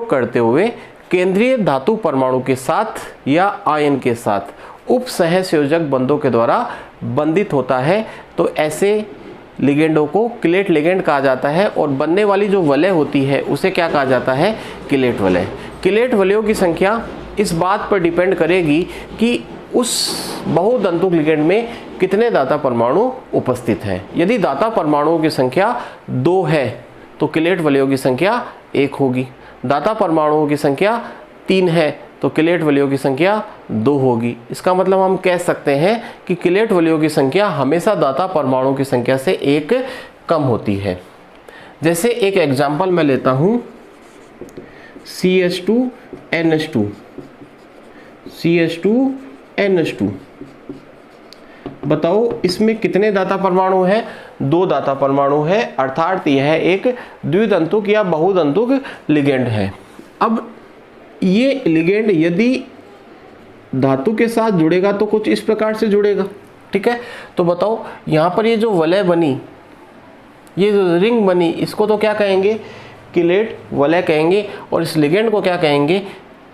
S1: करते हुए केंद्रीय धातु परमाणु के साथ या आयन के साथ उपसहसंयोजक बंधों के द्वारा बंधित होता है तो ऐसे लिगेंडों को किलेट लिगेंड कहा जाता है। और बनने वाली जो वलय होती है उसे क्या कहा जाता है, किलेट वलय। किलेट वलयों की संख्या इस बात पर डिपेंड करेगी कि उस बहुदंतुक लिगेंड में कितने दाता परमाणु उपस्थित हैं। यदि दाता परमाणुओं की संख्या 2 है तो किलेट वलयों की संख्या 1 होगी। दाता परमाणुओं की संख्या 3 है तो किलेट वलयों की संख्या 2 होगी। इसका मतलब हम कह सकते हैं कि किलेट वलयों की संख्या हमेशा दाता परमाणुओं की संख्या से 1 कम होती है। जैसे एक एग्जाम्पल मैं लेता हूं, CH2NH2 बताओ इसमें कितने दाता परमाणु हैं? 2 दाता परमाणु है, अर्थात यह एक द्विदंतुक या बहुदंतुक लिगेंड है। अब ये लिगेंड यदि धातु के साथ जुड़ेगा तो कुछ इस प्रकार से जुड़ेगा, ठीक है। तो बताओ यहाँ पर ये जो वलय बनी, ये जो रिंग बनी, इसको तो क्या कहेंगे? किलेट वलय कहेंगे। और इस लिगेंड को क्या कहेंगे?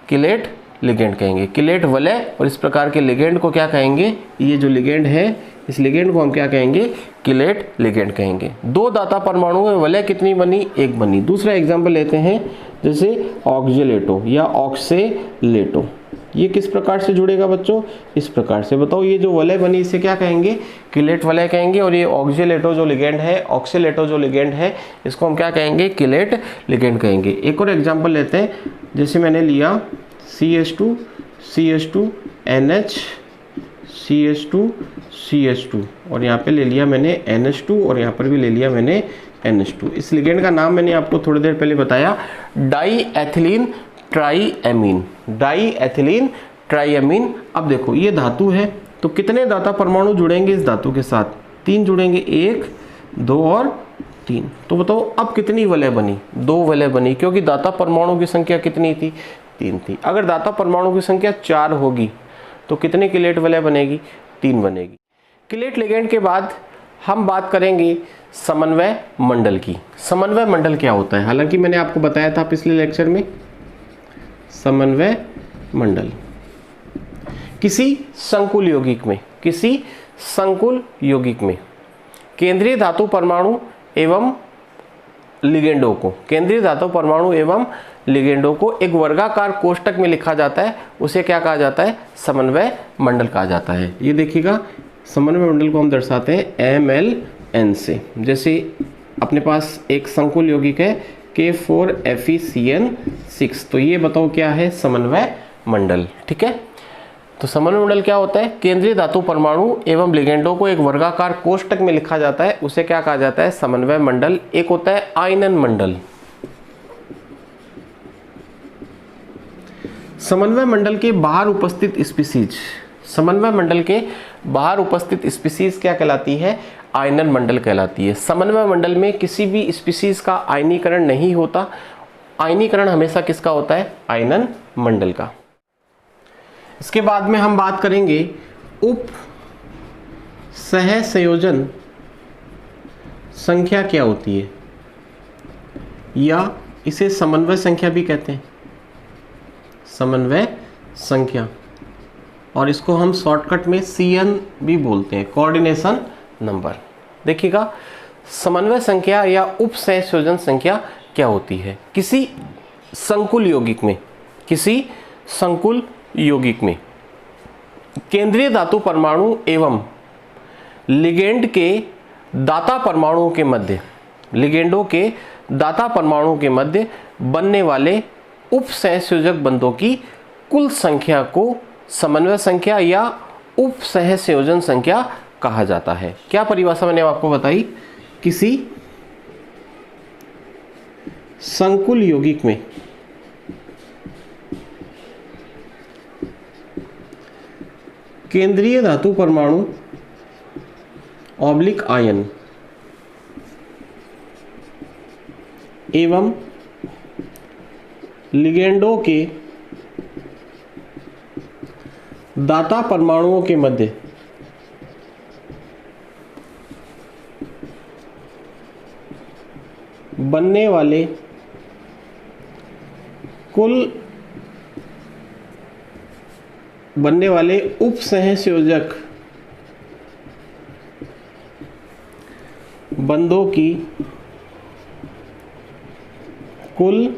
S1: किलेट लिगेंड कहेंगे। किलेट वलय और इस प्रकार के लिगेंड को क्या कहेंगे? ये जो लिगेंड है, इस लिगेंड को हम क्या कहेंगे? किलेट लिगेंड कहेंगे। 2 दाता परमाणु में वलय कितनी बनी? 1 बनी। दूसरा एग्जाम्पल लेते हैं, जैसे ऑक्जेलेटो या ऑक्सेलेटो। ये किस प्रकार से जुड़ेगा बच्चों? इस प्रकार से। बताओ ये जो वलय बनी इसे क्या कहेंगे? किलेट वलय कहेंगे। और ये ऑक्जेलेटो जो लिगेंड है, ऑक्सेलेटो जो लिगेंड है, इसको हम क्या कहेंगे? किलेट लिगेंड कहेंगे। एक और एग्जाम्पल लेते हैं, जैसे मैंने लिया CH2 CH2 NH CH2 CH2 और यहाँ पे ले लिया मैंने NH2 और यहाँ पर भी ले लिया मैंने NH2। इस लिगेंड का नाम मैंने आपको थोड़ी देर पहले बताया, diethylene triamine. Diethylene triamine. अब देखो ये धातु है, तो कितने दाता परमाणु जुड़ेंगे इस धातु के साथ? 3 जुड़ेंगे, 1 2 और 3। तो बताओ अब कितनी वलय बनी? 2 वलय बनी, क्योंकि दाता परमाणु की संख्या कितनी थी? 3 थी। अगर दाता परमाणु की संख्या 4 होगी तो कितने किलेट वलय बनेगी? 3 बनेगी। किलेट लिगेंड के बाद हम बात करेंगे समन्वय मंडल की। समन्वय मंडल क्या होता है? हालांकि मैंने आपको बताया था पिछले लेक्चर में, समन्वय मंडल किसी संकुल यौगिक में, किसी संकुल यौगिक में केंद्रीय धातु परमाणु एवं लिगेंडों को, केंद्रीय धातु परमाणु एवं लिगेंडों को एक वर्गाकार कोष्ठक में लिखा जाता है। उसे क्या कहा जाता है? समन्वय मंडल कहा जाता है। ये देखिएगा, समन्वय मंडल को हम दर्शाते हैं MLN से। जैसे अपने पास एक संकुल यौगिक है K4FeCN6, तो ये बताओ क्या है? समन्वय मंडल, ठीक है। तो समन्वय मंडल क्या होता है? केंद्रीय धातु परमाणु एवं लिगेंडों को एक वर्गाकार कोष्ठक में लिखा जाता है, उसे क्या कहा जाता है? समन्वय मंडल। एक होता है आयनन मंडल। समन्वय मंडल के बाहर उपस्थित स्पीसीज, समन्वय मंडल के बाहर उपस्थित स्पीसीज क्या कहलाती है? आयनन मंडल कहलाती है। समन्वय मंडल में किसी भी स्पीसीज का आयनीकरण नहीं होता। आयनीकरण हमेशा किसका होता है? आयनन मंडल का। इसके बाद में हम बात करेंगे उप सहसंयोजन संख्या क्या होती है, या इसे समन्वय संख्या भी कहते हैं, समन्वय संख्या। और इसको हम शॉर्टकट में CN भी बोलते हैं, कोऑर्डिनेशन नंबर। देखिएगा, समन्वय संख्या या उप सहसंयोजन संख्या क्या होती है? किसी संकुल यौगिक में, किसी संकुल यौगिक में केंद्रीय धातु परमाणु एवं लिगेंड के दाता परमाणुओं के मध्य, लिगेंडों के दाता परमाणुओं के मध्य बनने वाले उप सहसंयोजक बंधों की कुल संख्या को समन्वय संख्या या उप सहसंयोजन संख्या कहा जाता है। क्या परिभाषा मैंने आपको बताई? किसी संकुल यौगिक में केंद्रीय धातु परमाणु ऑब्लिक आयन एवं लिगेंडों के दाता परमाणुओं के मध्य बनने वाले उप सहसंयोजक बंधों की कुल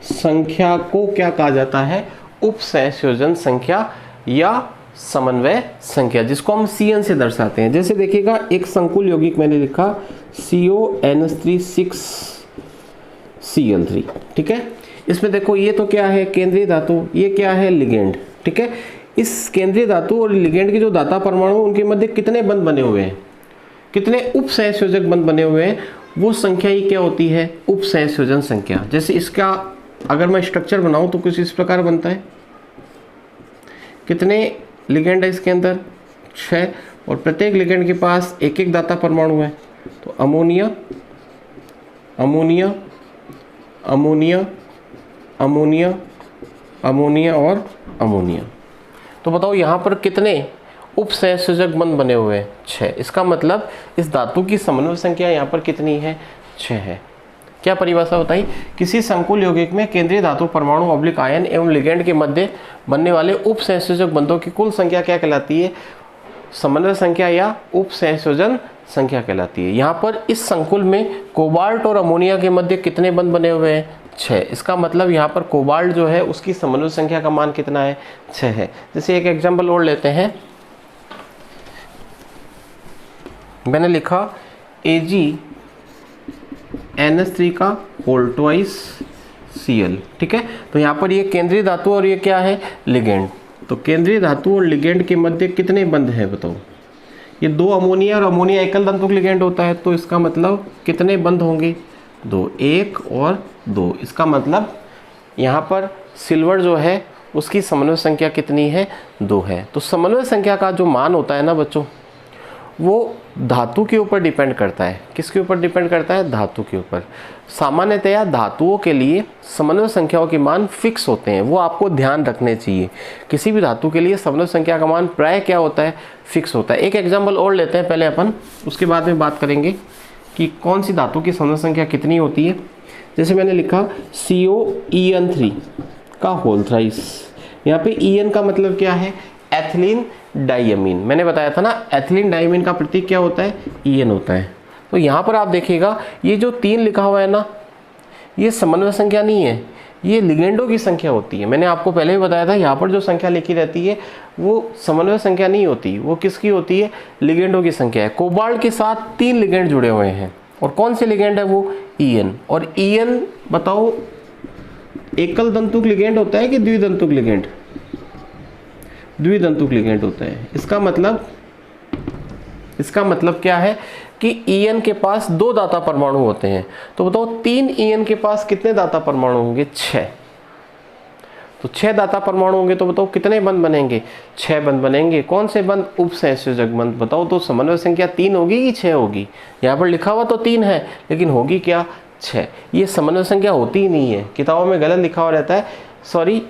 S1: संख्या को क्या कहा जाता है? उप सहसंयोजन संख्या या समन्वय संख्या, जिसको हम CN से दर्शाते हैं। जैसे देखिएगा, एक संकुल यौगिक मैंने लिखा CONH3 ठीक है। इसमें देखो ये तो क्या है? केंद्रीय धातु। ये क्या है? लिगेंड, ठीक है। इस केंद्रीय धातु और लिगेंड के जो दाता परमाणु, उनके मध्य कितने बंध बने हुए हैं? कितने उप सहसंयोजक बंध बने हुए हैं? वो संख्या ही क्या होती है? उप सहसंयोजन संख्या। जैसे इसका अगर मैं स्ट्रक्चर बनाऊं तो कुछ इस प्रकार बनता है। कितने लिगेंड है इसके अंदर? 6। और प्रत्येक लिगेंड के पास एक एक दाता परमाणु है। तो ammonia ammonia ammonia ammonia ammonia और अमोनिया। तो बताओ यहाँ पर कितने उपसहसयोजक बंध बने हुए हैं? 6। इसका मतलब इस धातु की समन्वय संख्या यहाँ पर कितनी है? 6 है। क्या परिभाषा बताई? किसी संकुल यौगिक में केंद्रीय धातु परमाणु ऑब्लिक आयन एवं लिगेंड के मध्य बनने वाले उपसहसयोजक बंधों की कुल संख्या क्या कहलाती है? समन्वय संख्या या उपसहसयोजन संख्या कहलाती है। यहाँ पर इस संकुल में कोबाल्ट और अमोनिया के मध्य कितने बंध बने हुए हैं? 6। इसका मतलब यहाँ पर कोबाल्ट जो है उसकी समन्वय संख्या का मान कितना है? 6 है। जैसे एक एग्जाम्पल और लेते हैं, मैंने लिखा AgNH3 का होल ट्वाइस Cl, ठीक है। तो यहाँ पर ये केंद्रीय धातु और ये क्या है? लिगेंड। तो केंद्रीय धातु और लिगेंड के मध्य कितने बंध है बताओ? ये 2 अमोनिया और अमोनिया एकल तंतुक लिगेंड होता है, तो इसका मतलब कितने बंध होंगे? 2, 1 और 2। इसका मतलब यहाँ पर सिल्वर जो है उसकी समन्वय संख्या कितनी है? 2 है। तो समन्वय संख्या का जो मान होता है ना बच्चों, वो धातु के ऊपर डिपेंड करता है। किसके ऊपर डिपेंड करता है? धातु के ऊपर। सामान्यतया धातुओं के लिए समन्वय संख्याओं के मान फिक्स होते हैं, वो आपको ध्यान रखने चाहिए। किसी भी धातु के लिए समन्वय संख्या का मान प्राय क्या होता है? फिक्स होता है। एक एग्जाम्पल और लेते हैं पहले अपन, उसके बाद में बात करेंगे कि कौन सी धातु की समन्वय संख्या कितनी होती है। जैसे मैंने लिखा COEN3 का होल थ्राइस। यहाँ पे EN का मतलब क्या है? एथिलीन डाइअमीन। मैंने बताया था ना, एथिलीन डाइअमीन का प्रतीक क्या होता है? EN होता है। तो यहाँ पर आप देखिएगा ये जो 3 लिखा हुआ है ना, ये समन्वय संख्या नहीं है, ये लिगेंडों की संख्या होती है। मैंने आपको पहले भी बताया था, यहाँ पर जो संख्या लिखी रहती है वो समन्वय संख्या नहीं होती, वो किसकी होती है? लिगेंडों की संख्या है। कोबाल्ट के साथ 3 लिगेंड जुड़े हुए हैं, और कौन से लिगेंड है वो? EN। और EN बताओ एकल तंतुक लिगेंड होता है कि द्वितंतुक लिगेंड? द्वितंतुक लिगेंड होता है। इसका मतलब क्या है कि EN के पास 2 दाता परमाणु होते हैं। तो बताओ 3 EN के पास कितने दाता परमाणु होंगे? 6। तो 6 दाता परमाणु होंगे, तो बताओ कितने बंध बनेंगे? 6 बंध बनेंगे। कौन से बंध? उपसहसयोजक बंध। बताओ तो समन्वय संख्या 3 होगी कि 6 होगी? यहाँ पर लिखा हुआ तो 3 है, लेकिन होगी क्या? 6। ये समन्वय संख्या होती ही नहीं है, किताबों में गलत लिखा हुआ रहता है। सॉरी,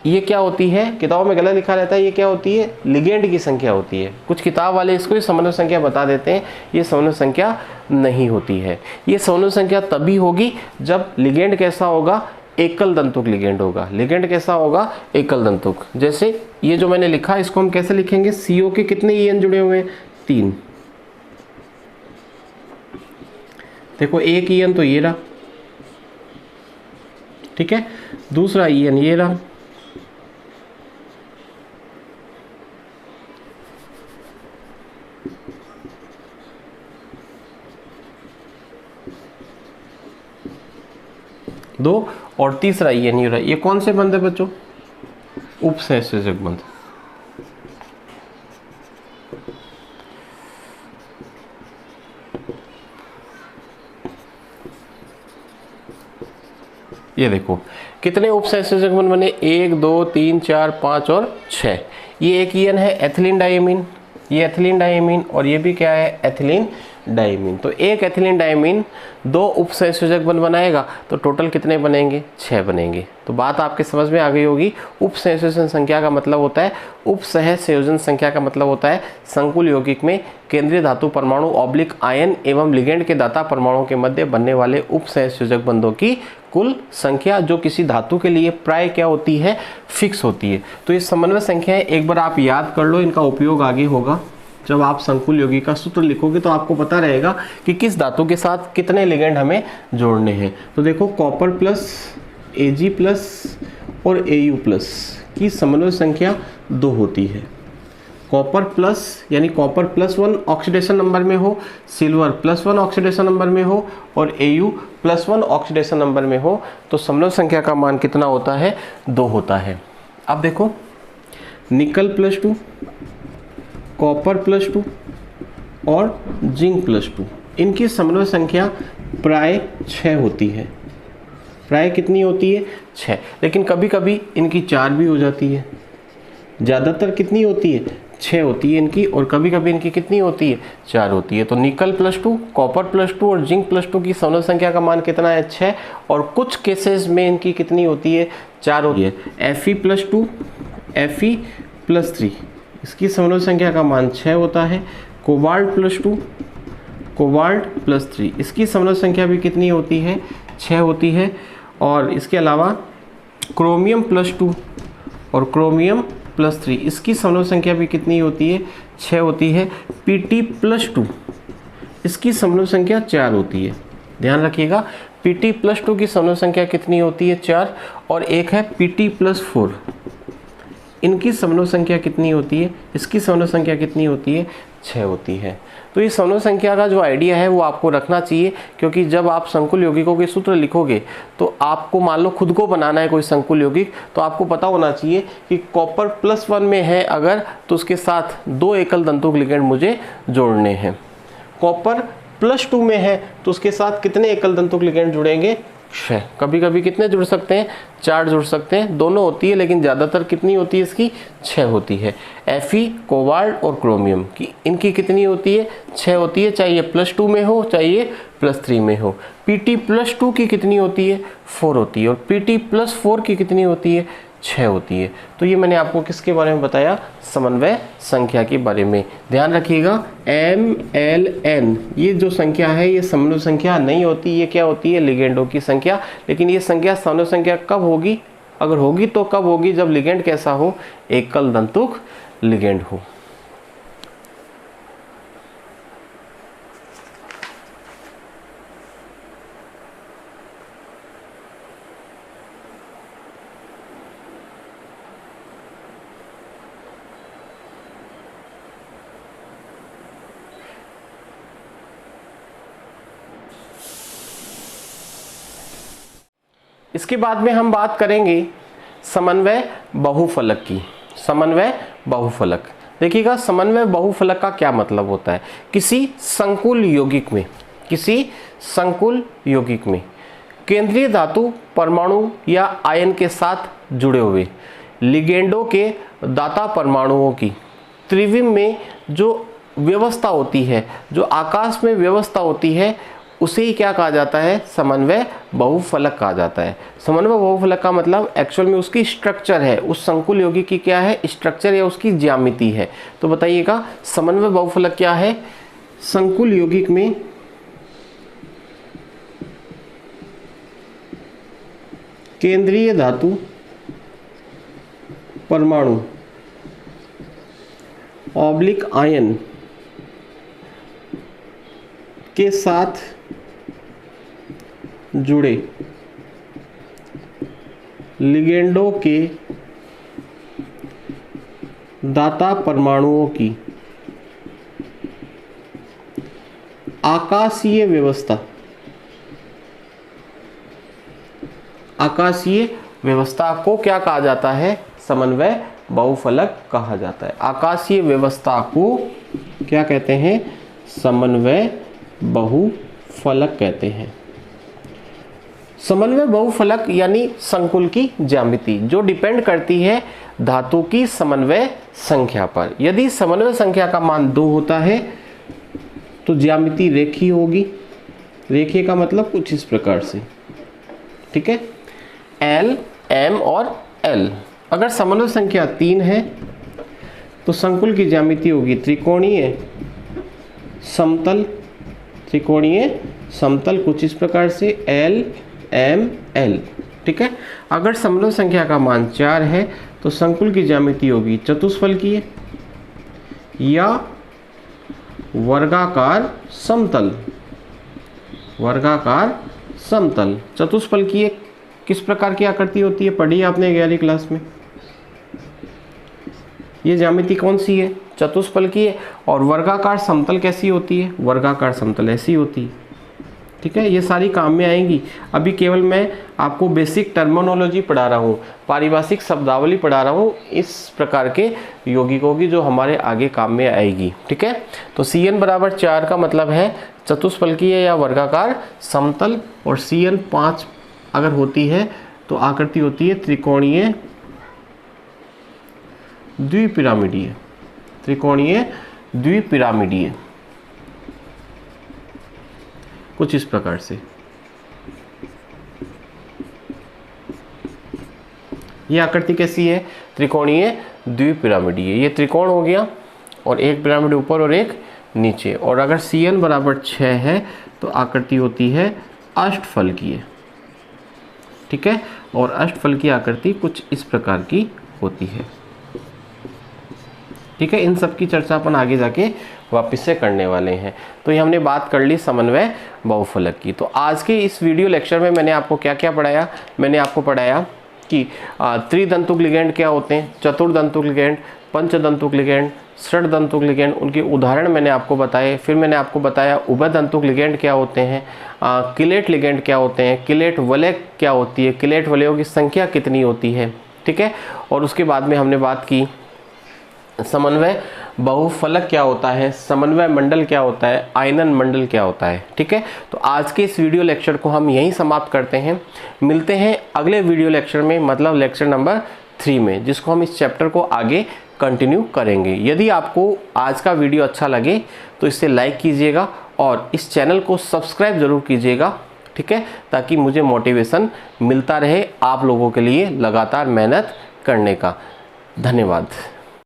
S1: ये क्या होती है? किताबों में गलत लिखा रहता है। ये क्या होती है? लिगेंड की संख्या होती है। कुछ किताब वाले इसको ही समन्वय संख्या बता देते हैं, ये समन्वय संख्या नहीं होती है। ये समन्वय संख्या तभी होगी जब लिगेंड कैसा होगा? एकल तंतुक लिगेंड होगा। लिगेंड कैसा होगा? एकल तंतुक। जैसे ये जो मैंने लिखा, इसको हम कैसे लिखेंगे? CO के कितने EN जुड़े हुए हैं? 3। देखो एक EN तो ये रहा, ठीक है। दूसरा EN ये रहा, दो, और तीसरा EN ये रहा। ये कौन से बंध है बच्चों? उपसहसयोजक बंध। ये देखो कितने उपसहसयोजक बंध बने? 1 2 3 4 5 और 6। ये एक EN है एथिलीन डाइअमीन, ये एथिलीन डाइअमीन, और ये भी क्या है? एथिलीन डाइअमीन। तो एक एथिलीन डाइअमीन 2 उपसहसयोजक बंध बनाएगा, तो टोटल कितने बनेंगे? 6 बनेंगे। तो बात आपके समझ में आ गई होगी। उपसहसंयोजन संख्या का मतलब होता है, उपसहसंयोजन संख्या का मतलब होता है संकुल यौगिक में केंद्रीय धातु परमाणु ऑब्लिक आयन एवं लिगेंड के दाता परमाणुओं के मध्य बनने वाले उपसहसंयोजक बंधों की कुल संख्या, जो किसी धातु के लिए प्राय क्या होती है? फिक्स होती है। तो ये समन्वय संख्याएं एक बार आप याद कर लो, इनका उपयोग आगे होगा। जब आप संकुल यौगिक का सूत्र लिखोगे तो आपको पता रहेगा कि किस धातु के साथ कितने लिगेंड हमें जोड़ने हैं। तो देखो कॉपर प्लस Ag प्लस और Au प्लस की समन्वय संख्या 2 होती है। कॉपर प्लस यानी कॉपर +1 ऑक्सीडेशन नंबर में हो, सिल्वर +1 ऑक्सीडेशन नंबर में हो और Au +1 ऑक्सीडेशन नंबर में हो, तो समन्वय संख्या का मान कितना होता है? 2 होता है। अब देखो निकल +2, कॉपर +2 और जिंक +2, इनकी समन्वय संख्या प्राय 6 होती है। प्राय कितनी होती है? 6। लेकिन कभी कभी इनकी 4 भी हो जाती है। ज़्यादातर कितनी होती है? 6 होती है इनकी, और कभी कभी इनकी कितनी होती है 4 होती है। तो निकल +2, कॉपर +2 और जिंक +2 की समरूप संख्या का मान कितना है 6, और कुछ केसेस में इनकी कितनी होती है 4 होती है। Fe+2 Fe+3 इसकी समरूप संख्या का मान 6 होता है। कोबाल्ट+2 कोबाल्ट+3 इसकी समरूप संख्या भी कितनी होती है 6 होती है। और इसके अलावा क्रोमियम+2 और क्रोमियम+3 इसकी समरूप संख्या भी कितनी होती है 6 होती है। Pt+2 इसकी समरूप संख्या 4 होती है। ध्यान रखिएगा, Pt+2 की समरूप संख्या कितनी होती है 4, और एक है Pt+4 इनकी समरूप संख्या कितनी होती है, इसकी समरूप संख्या कितनी होती है 6 होती है। तो ये समरूप संख्या का जो आइडिया है वो आपको रखना चाहिए, क्योंकि जब आप संकुल यौगिकों के सूत्र लिखोगे तो आपको मान लो खुद को बनाना है कोई संकुल यौगिक, तो आपको पता होना चाहिए कि कॉपर +1 में है अगर, तो उसके साथ 2 एकल दंतुक लिगेंड मुझे जोड़ने हैं। कॉपर +2 में है तो उसके साथ कितने एकल दंतुक लिगेंड जुड़ेंगे 6। कभी कभी कितने जुड़ सकते हैं 4 जुड़ सकते हैं, दोनों होती है, लेकिन ज़्यादातर कितनी होती है इसकी 6 होती है। Fe, कोबाल्ट और क्रोमियम की इनकी कितनी होती है 6 होती है, चाहे ये +2 में हो चाहे ये +3 में हो। Pt+2 की कितनी होती है 4 होती है, और Pt+4 की कितनी होती है 6 होती है। तो ये मैंने आपको किसके बारे में बताया, समन्वय संख्या के बारे में। ध्यान रखिएगा MLN ये जो संख्या है ये समन्वय संख्या नहीं होती, ये क्या होती है लिगेंडों की संख्या। लेकिन ये संख्या समन्वय संख्या कब होगी, अगर होगी तो कब होगी, जब लिगेंड कैसा हो, एकल दंतुक लिगेंड हो। इसके बाद में हम बात करेंगे समन्वय बहुफलक की। समन्वय बहुफलक, देखिएगा समन्वय बहुफलक का क्या मतलब होता है। किसी संकुल यौगिक में केंद्रीय धातु परमाणु या आयन के साथ जुड़े हुए लिगेंडों के दाता परमाणुओं की त्रिविम में जो व्यवस्था होती है, जो आकाश में व्यवस्था होती है, उसे ही क्या कहा जाता है, समन्वय बहुफलक कहा जाता है। समन्वय बहुफलक का मतलब एक्चुअल में उसकी स्ट्रक्चर है, उस संकुल यौगिक की क्या है स्ट्रक्चर या उसकी ज्यामिति है। तो बताइएगा समन्वय बहुफलक क्या है। संकुल यौगिक में केंद्रीय धातु परमाणु ऑब्लिक आयन के साथ जुड़े लिगेंडों के दाता परमाणुओं की आकाशीय व्यवस्था को क्या कहा जाता है, समन्वय बहुफलक कहा जाता है। आकाशीय व्यवस्था को क्या कहते हैं, समन्वय बहुफलक कहते हैं। समन्वय बहुफलक यानी संकुल की ज्यामिति जो डिपेंड करती है धातु की समन्वय संख्या पर। यदि समन्वय संख्या का मान 2 होता है तो ज्यामिति रेखीय होगी। रेखीय का मतलब कुछ इस प्रकार से, ठीक है, L, M और L। अगर समन्वय संख्या 3 है तो संकुल की ज्यामिति होगी त्रिकोणीय समतल कुछ इस प्रकार से L, M, L, ठीक है। अगर समन्वय संख्या का मान 4 है तो संकुल की ज्यामिति होगी चतुष्फलकीय या वर्गाकार समतल। चतुष्फलकीय किस प्रकार की आकृति होती है, पढ़ी आपने 11वीं क्लास में। ये ज्यामिति कौन सी है, चतुष्फलकीय। और वर्गाकार समतल कैसी होती है, वर्गाकार समतल ऐसी होती है, ठीक है। ये सारी काम में आएंगी। अभी केवल मैं आपको बेसिक टर्मिनोलॉजी पढ़ा रहा हूँ, पारिभाषिक शब्दावली पढ़ा रहा हूँ इस प्रकार के यौगिकों की जो हमारे आगे काम में आएगी, ठीक है। तो Cn बराबर 4 का मतलब है चतुष्फलकीय या वर्गाकार समतल, और Cn 5 अगर होती है तो आकृति होती है त्रिकोणीय द्विपिरामिडीय, त्रिकोणीय द्विपिरामिडीय, कुछ इस प्रकार से। ये आकृति कैसी है? त्रिकोणीय द्विपिरामिडीय। ये त्रिकोण हो गया और एक पिरामिड ऊपर और एक नीचे, और अगर Cn बराबर 6 है तो आकृति होती है अष्टफलकीय। ठीक है, और अष्टफल की आकृति कुछ इस प्रकार की होती है। ठीक है, इन सब की चर्चा अपन आगे जाके वापस से करने वाले हैं। तो ये हमने बात कर ली समन्वय बहुफलक की। तो आज के इस वीडियो लेक्चर में मैंने आपको क्या क्या पढ़ाया? मैंने आपको पढ़ाया कि त्रिदंतुक लिगेंड क्या होते हैं, चतुर्दंतुक लिगेंड, पंचदंतुक लिगेंड, षड्दंतुक लिगेंड, उनके उदाहरण मैंने आपको बताए। फिर मैंने आपको बताया उभयदंतुक लिगेंड क्या होते हैं, किलेट लिगेंड क्या होते हैं, किलेट वलय क्या होती है, किलेट वलयों की संख्या कितनी होती है। ठीक है, और उसके बाद में हमने बात की समन्वय बहुफलक क्या होता है, समन्वय मंडल क्या होता है, आयनन मंडल क्या होता है। ठीक है, तो आज के इस वीडियो लेक्चर को हम यहीं समाप्त करते हैं। मिलते हैं अगले वीडियो लेक्चर में, मतलब लेक्चर नंबर 3 में, जिसको हम इस चैप्टर को आगे कंटिन्यू करेंगे। यदि आपको आज का वीडियो अच्छा लगे तो इसे लाइक कीजिएगा और इस चैनल को सब्सक्राइब ज़रूर कीजिएगा। ठीक है, ताकि मुझे मोटिवेशन मिलता रहे आप लोगों के लिए लगातार मेहनत करने का। धन्यवाद।